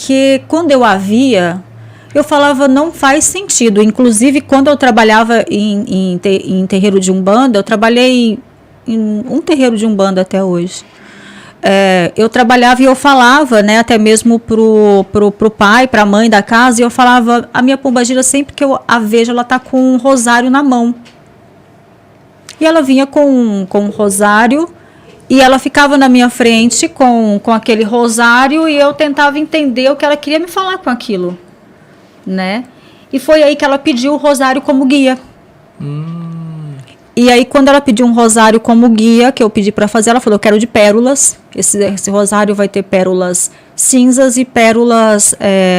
porque quando eu a via, eu falava, não faz sentido. Inclusive, quando eu trabalhava em terreiro de Umbanda, eu trabalhei em um terreiro de Umbanda até hoje. Eu trabalhava e eu falava, né, até mesmo pro pai, pra mãe da casa, e eu falava, a minha pombagira, sempre que eu a vejo, ela tá com um rosário na mão. E ela vinha com um rosário, e ela ficava na minha frente com aquele rosário, e eu tentava entender o que ela queria me falar com aquilo, né? E foi aí que ela pediu o rosário como guia. E aí, quando ela pediu um rosário como guia, que eu pedi para fazer, ela falou, eu quero de pérolas. Esse rosário vai ter pérolas cinzas e pérolas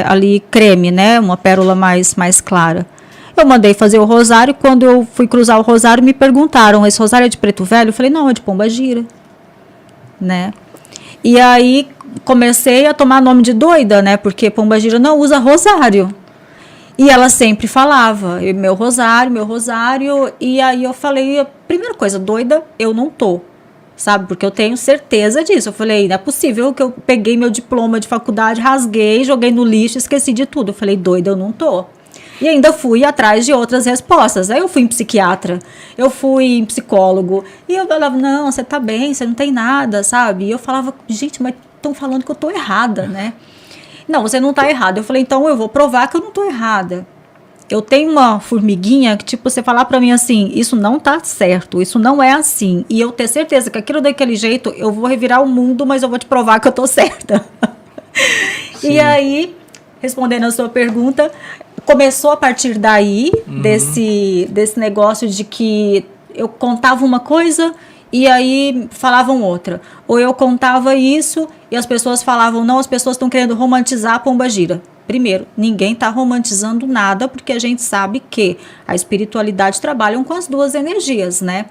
ali creme, né? Uma pérola mais clara. Eu mandei fazer o rosário. Quando eu fui cruzar o rosário, me perguntaram, esse rosário é de preto velho? Eu falei, não, é de pombagira, né? E aí, comecei a tomar nome de doida, né? Porque pombagira não usa rosário. E ela sempre falava, meu rosário, e aí eu falei, a primeira coisa, doida, eu não tô, sabe? Porque eu tenho certeza disso. Eu falei, não é possível que eu peguei meu diploma de faculdade, rasguei, joguei no lixo, esqueci de tudo. Eu falei, doida, eu não tô. E ainda fui atrás de outras respostas. Aí eu fui em psiquiatra, eu fui em psicólogo, e eu falava, não, você tá bem, você não tem nada, sabe? E eu falava, gente, mas estão falando que eu tô errada, né? Não, você não está errada. Eu falei, então eu vou provar que eu não estou errada. Eu tenho uma formiguinha que, tipo, você falar para mim assim, isso não tá certo, isso não é assim. E eu ter certeza que aquilo daquele jeito, eu vou revirar o mundo, mas eu vou te provar que eu tô certa. E aí, respondendo a sua pergunta, começou a partir daí, desse negócio de que eu contava uma coisa e aí falavam outra. Ou eu contava isso e as pessoas falavam, não, as pessoas estão querendo romantizar a pombagira. Primeiro, ninguém está romantizando nada, porque a gente sabe que a espiritualidade trabalha com as duas energias, né?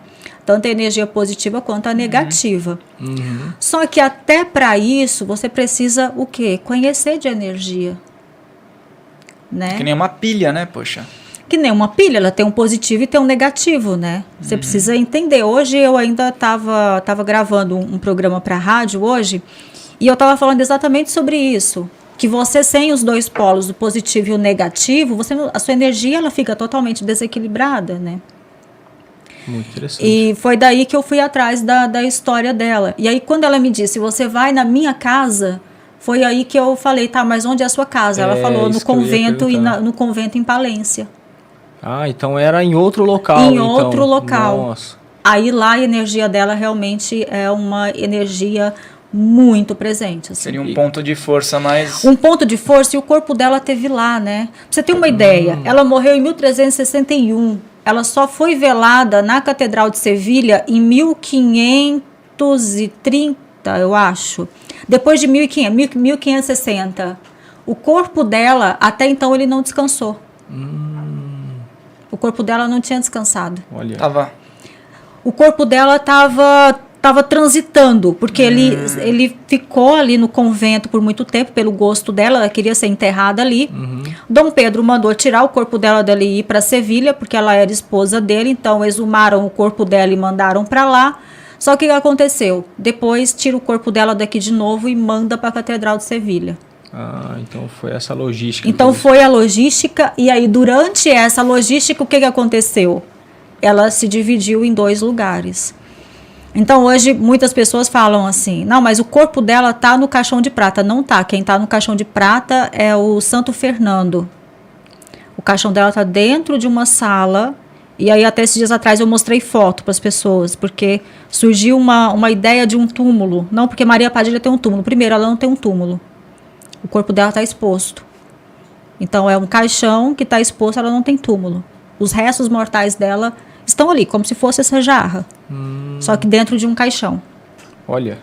Tanto a energia positiva quanto a negativa. Só que até para isso, você precisa o quê? Conhecer de energia. Né? Que nem uma pilha, né, poxa? Que nem uma pilha, ela tem um positivo e tem um negativo, né? Você precisa entender. Hoje eu ainda tava gravando um programa para rádio hoje, e eu estava falando exatamente sobre isso. Que você, sem os dois polos, o positivo e o negativo, a sua energia ela fica totalmente desequilibrada, né? Muito interessante. E foi daí que eu fui atrás da história dela. E aí, quando ela me disse, você vai na minha casa, foi aí que eu falei, tá, mas onde é a sua casa? Ela falou, no convento, no convento em Palência. Ah, então era em outro local. Em outro local. Nossa. Aí lá a energia dela realmente é uma energia muito presente. Assim. Seria um ponto de força mais... Um ponto de força, e o corpo dela teve lá, né? Pra você ter uma ideia, ela morreu em 1361. Ela só foi velada na Catedral de Sevilha em 1530, eu acho. Depois de 1560. O corpo dela, até então, ele não descansou. O corpo dela não tinha descansado. Olha. O corpo dela estava transitando, porque ele ficou ali no convento por muito tempo, pelo gosto dela, ela queria ser enterrada ali. Dom Pedro mandou tirar o corpo dela dali e ir para Sevilha, porque ela era esposa dele, então exumaram o corpo dela e mandaram para lá. Só que o que aconteceu? Depois tira o corpo dela daqui de novo e manda para a Catedral de Sevilha. Ah, então foi essa logística. Então foi a logística, e aí durante essa logística, o que aconteceu? Ela se dividiu em 2 lugares. Então hoje muitas pessoas falam assim, não, mas o corpo dela tá no caixão de prata. Não tá, quem tá no caixão de prata é o Santo Fernando. O caixão dela tá dentro de uma sala, e aí até esses dias atrás eu mostrei foto para as pessoas, porque surgiu uma ideia de um túmulo. Não, porque Maria Padilha tem um túmulo. Primeiro, ela não tem um túmulo. O corpo dela está exposto. Então é um caixão que está exposto, ela não tem túmulo. Os restos mortais dela estão ali, como se fosse essa jarra. Só que dentro de um caixão. Olha.